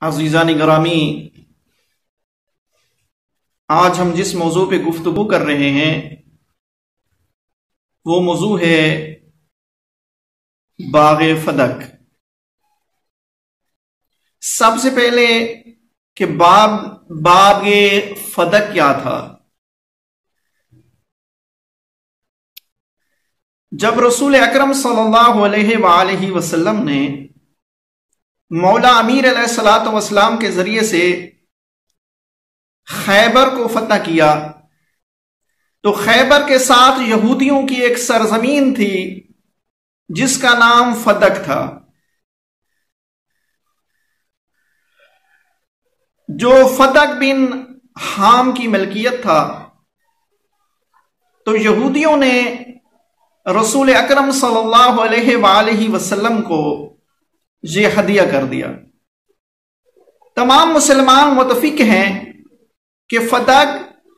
عزیزان گرامی، آج ہم جس موضوع پہ گفتگو کر رہے ہیں وہ موضوع ہے باغ فدق۔ سب سے پہلے کہ باغ فدق کیا تھا؟ جب رسول اکرم صلی اللہ علیہ وآلہ وسلم نے مولا امیر علیہ الصلوۃ والسلام کے ذریعے سے خیبر کو فتح کیا تو خیبر کے ساتھ یہودیوں کی ایک سرزمین تھی جس کا نام فدق تھا، جو فدق بن حام کی ملکیت تھا۔ تو یہودیوں نے رسول اکرم صلی اللہ علیہ وآلہ وسلم کو یہ ہدیہ کر دیا۔ تمام مسلمان متفق ہیں کہ فدق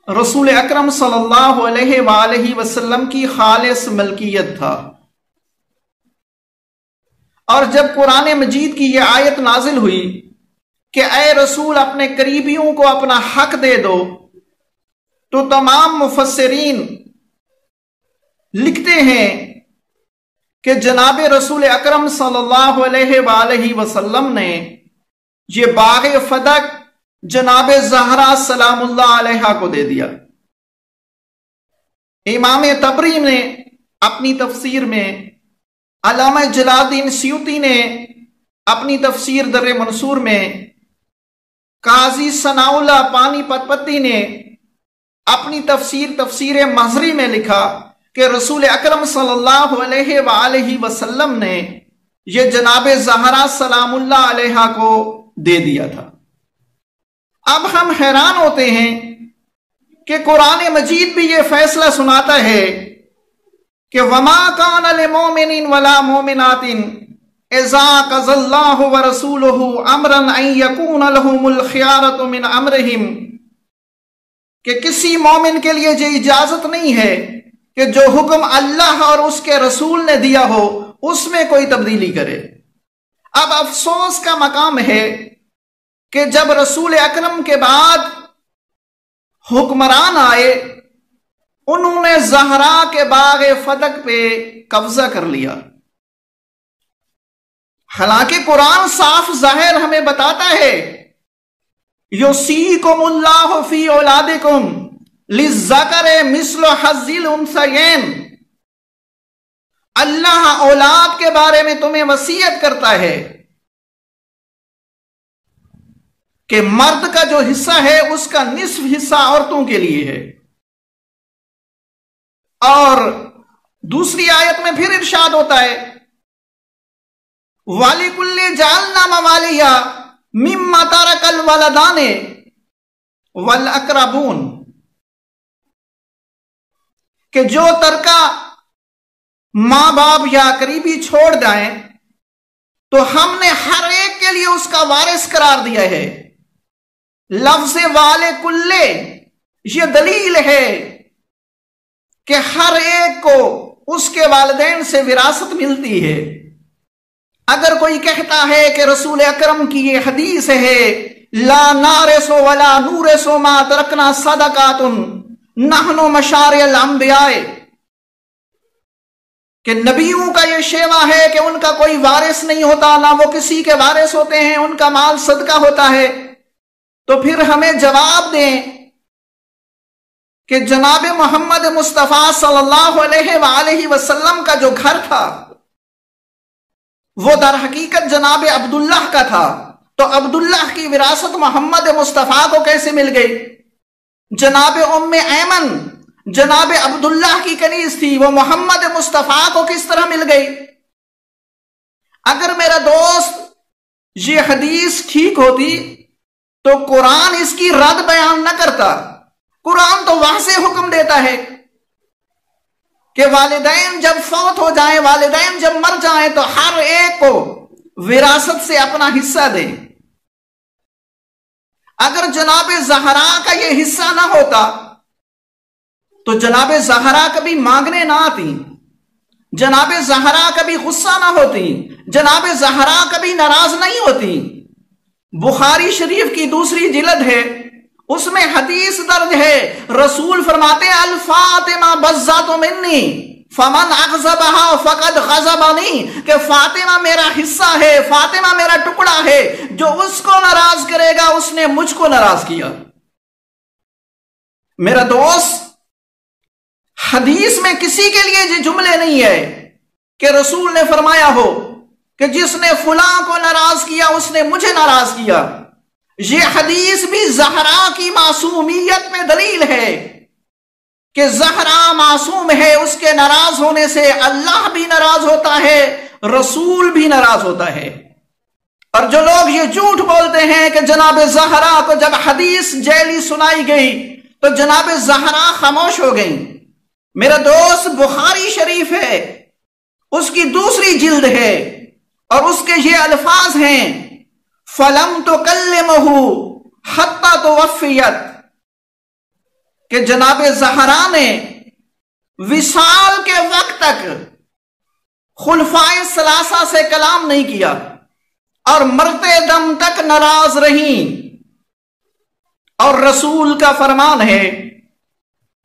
رسول اکرم صلی اللہ علیہ وآلہ وسلم کی خالص ملکیت تھا، اور جب قرآن مجید کی یہ آیت نازل ہوئی کہ اے رسول اپنے قریبیوں کو اپنا حق دے دو، تو تمام مفسرین لکھتے ہیں کہ جناب رسول اکرم صلی اللہ علیہ وآلہ وسلم نے یہ باغ فدق جناب زہرا سلام اللہ علیہا کو دے دیا۔ امام طبری نے اپنی تفسیر میں، علامہ جلال الدین سیوطی نے اپنی تفسیر در منصور میں، قاضی ثناء اللہ پانی پت پتی نے اپنی تفسیر مظہری میں لکھا کہ رسول اکرم صلی اللہ علیہ وآلہ وسلم نے یہ جناب زہرا سلام اللہ علیہا کو دے دیا تھا۔ اب ہم حیران ہوتے ہیں کہ قرآن مجید بھی یہ فیصلہ سناتا ہے کہ وما کان لمؤمن ولا مؤمنات اذا قضى الله ورسوله امرا ان يكون لهم الخيارة من امرهم، کہ کسی مومن کے لیے یہ اجازت نہیں ہے کہ جو حکم اللہ اور اس کے رسول نے دیا ہو اس میں کوئی تبدیلی کرے۔ اب افسوس کا مقام ہے کہ جب رسول اکرم کے بعد حکمران آئے، انہوں نے زہرا کے باغ فدق پہ قبضہ کر لیا، حالانکہ قرآن صاف ظاہر ہمیں بتاتا ہے یوصیکم اللہ فی اولادکم للذکر مثل حظ الانثیین، اللہ اولاد کے بارے میں تمہیں وصیت کرتا ہے کہ مرد کا جو حصہ ہے اس کا نصف حصہ عورتوں کے لیے ہے۔ اور دوسری آیت میں پھر ارشاد ہوتا ہے وَلِكُلِّ جَعَلْنَا مَوَالِيَ مِمَّا تَرَكَ الْوَلَدَانِ وَالْأَقْرَبُونَ، کہ جو ترکہ ماں باپ یا قریبی چھوڑ جائیں تو ہم نے ہر ایک کے لیے اس کا وارث قرار دیا ہے۔ لفظ والے کلے یہ دلیل ہے کہ ہر ایک کو اس کے والدین سے وراثت ملتی ہے۔ اگر کوئی کہتا ہے کہ رسول اکرم کی یہ حدیث ہے لا نارث ولا نورث ما ترکنا صدقات نحن مشارع الانبیاء، کہ نبیوں کا یہ شیوا ہے کہ ان کا کوئی وارث نہیں ہوتا، نہ وہ کسی کے وارث ہوتے ہیں، ان کا مال صدقہ ہوتا ہے، تو پھر ہمیں جواب دیں کہ جناب محمد مصطفیٰ صلی اللہ علیہ وآلہ وسلم کا جو گھر تھا وہ در حقیقت جناب عبداللہ کا تھا، تو عبداللہ کی وراثت محمد مصطفیٰ کو کیسے مل گئی؟ جناب ام ایمن جناب عبداللہ کی کنیز تھی، وہ محمد مصطفیٰ کو کس طرح مل گئی؟ اگر میرا دوست یہ حدیث ٹھیک ہوتی تو قرآن اس کی رد بیان نہ کرتا۔ قرآن تو واضح حکم دیتا ہے کہ والدین جب فوت ہو جائیں، والدین جب مر جائیں تو ہر ایک کو وراثت سے اپنا حصہ دیں۔ اگر جناب زہرا کا یہ حصہ نہ ہوتا تو جناب زہرا کبھی مانگنے نہ آتی، جناب زہرا کبھی غصہ نہ ہوتی، جناب زہرا کبھی ناراض نہیں ہوتی، बुखारी शरीफ की दूसरी जिल्द है, उसमें हदीस दर्ज है, रसूल फरमाते हैं अल फातिमा बज़्ज़ातु मिन्नी फमन अग़ज़बहा फ़क़द ग़ज़बनी, कि फातिमा मेरा हिस्सा है, फातिमा मेरा टुकड़ा है, जो उसको नाराज करेगा उसने मुझको नाराज किया। मेरा दोस्त, हदीस में किसी के लिए ये जुमले नहीं है कि रसूल ने फरमाया हो कि जिसने फलां को नाराज किया उसने मुझे नाराज किया। ये हदीस भी ज़हरा की मासूमियत में दलील है कि ज़हरा मासूम है, उसके नाराज होने से अल्लाह भी नाराज होता है, रसूल भी नाराज होता है। और जो लोग ये झूठ बोलते हैं कि जनाब ज़हरा को जब हदीस जैली सुनाई गई तो जनाब ज़हरा खामोश हो गई। मेरा दोस्त, बुखारी शरीफ है, उसकी दूसरी जिल्द है और उसके ये अल्फाज हैं, फलम तुकल्लिमहु हत्ता तुवफ़ियत, कि जनाब ज़हरा ने विसाल के वक्त तक खुलफाए सलासा से कलाम नहीं किया और मरते दम तक नाराज रही। और रसूल का फरमान है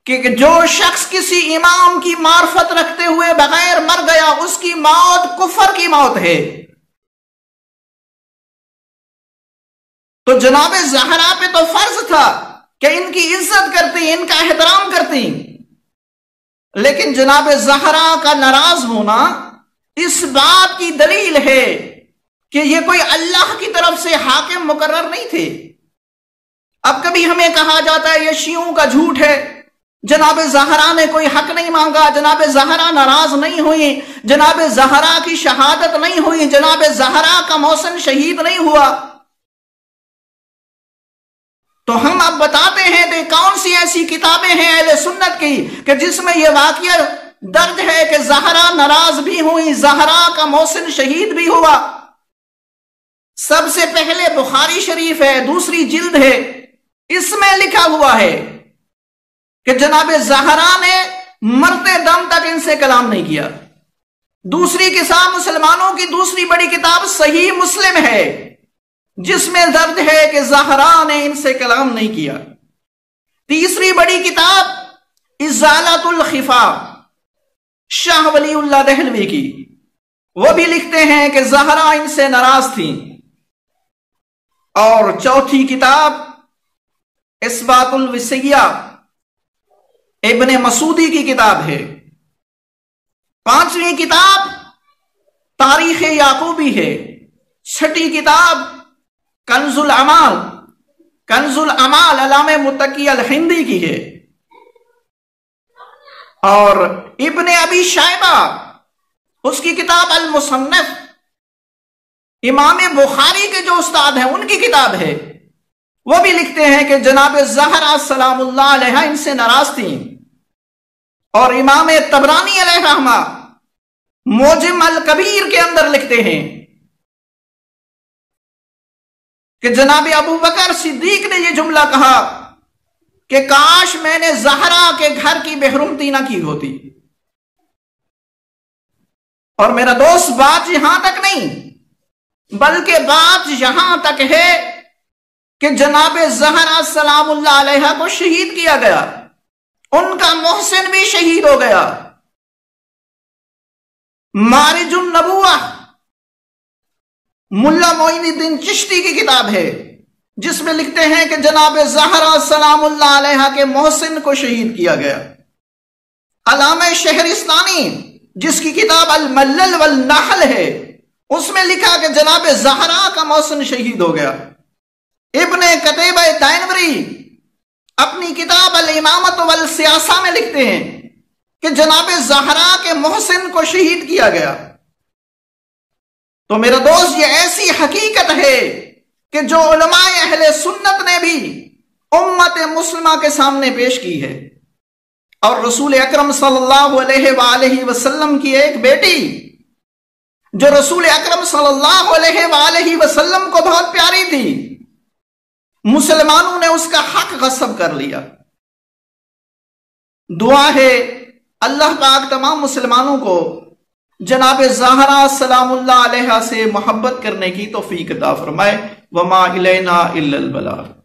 कि जो शख्स किसी इमाम की मार्फत रखते हुए बगैर मर गया उसकी मौत कुफर की मौत है। तो जनाब ज़हरा पे तो फर्ज था कि इनकी इज्जत करती, इनका एहतराम करती, लेकिन जनाब ज़हरा का नाराज होना इस बात की दलील है कि ये कोई अल्लाह की तरफ से हाकिम मुकर्रर नहीं थे। अब कभी हमें कहा जाता है ये शियों का झूठ है, जनाब ज़हरा ने कोई हक नहीं मांगा, जनाब ज़हरा नाराज नहीं हुई, जनाब ज़हरा की शहादत नहीं हुई, जनाब ज़हरा का मोहसिन शहीद नहीं हुआ। तो हम अब बताते हैं कि कौन सी ऐसी किताबें हैं अहले सुन्नत की कि जिसमें यह वाकया दर्ज है कि ज़हरा नाराज भी हुई, ज़हरा का मोहसिन शहीद भी हुआ। सबसे पहले बुखारी शरीफ है, दूसरी जिल्द है, इसमें लिखा हुआ है कि जनाब ज़हरा ने मरते दम तक इनसे कलाम नहीं किया। दूसरी किताब, मुसलमानों की दूसरी बड़ी किताब सही मुस्लिम है, जिसमें दर्ज है कि ज़हरा ने इनसे कलाम नहीं किया। तीसरी बड़ी किताब इज़ालतुल खिफा शाह वलीउल्लाह दहलवी की, वो भी लिखते हैं कि ज़हरा इनसे नाराज थी। और चौथी किताब इस्बातुल वसिय्या इब्ने मसूदी की किताब है। पांचवी किताब तारीख याकूबी है। छठी किताब कंजुल अमाल अलामे मुत्तकी अल हिंदी की है। और इब्ने अबी शायबा, उसकी किताब अल मुसन्नफ, इमाम बुखारी के जो उस्ताद हैं उनकी किताब है, वो भी लिखते हैं कि जनाब ज़हरा सलामुल्लाह अलैहा इनसे नाराज थी। और इमाम तबरानी अलैहिर्रहमा मोजिम अल कबीर के अंदर लिखते हैं कि जनाब अबू बकर सिद्दीक ने यह जुमला कहा कि काश मैंने ज़हरा के घर की बेहरुमती ना की होती। और मेरा दोस्त, बात यहां तक नहीं, बल्कि बात यहां तक है कि जनाब ज़हरा सलामुल्लाह अलैहा को शहीद किया गया, उनका मोहसिन भी शहीद हो गया। मारिजुन नबुवा मुल्ला मोइनुद्दीन चिश्ती की किताब है, जिसमें लिखते हैं कि जनाब ज़हरा सलामुल्लाह अलैहा के मोहसिन को शहीद किया गया। अलामा शहरिस्तानी, जिसकी किताब अल मल्ल वल नहल है, उसमें लिखा कि जनाब ज़हरा का मोहसिन शहीद हो गया। इब्ने कतैबा दाइनवरी अपनी किताब अल इमामत वल सियासा में लिखते हैं कि जनाब ज़हरा के मोहसिन को शहीद किया गया। तो मेरा दोस्त, ये ऐसी हकीकत है कि जो उलमाए अहले सुन्नत ने भी उम्मत मुस्लिमा के सामने पेश की है। और रसूल अकरम सल्लल्लाहु अलैहि वसल्लम की एक बेटी जो रसूल अकरम सल्लल्लाहु अलैहि वसल्लम को बहुत प्यारी थी, मुसलमानों ने उसका हक गस्ब कर लिया। दुआ है अल्लाह पाक तमाम मुसलमानों को جناب زہرا سلام اللہ علیہ سے محبت کرنے کی توفیق عطا فرمائے۔ وما الینا الا البلاغ۔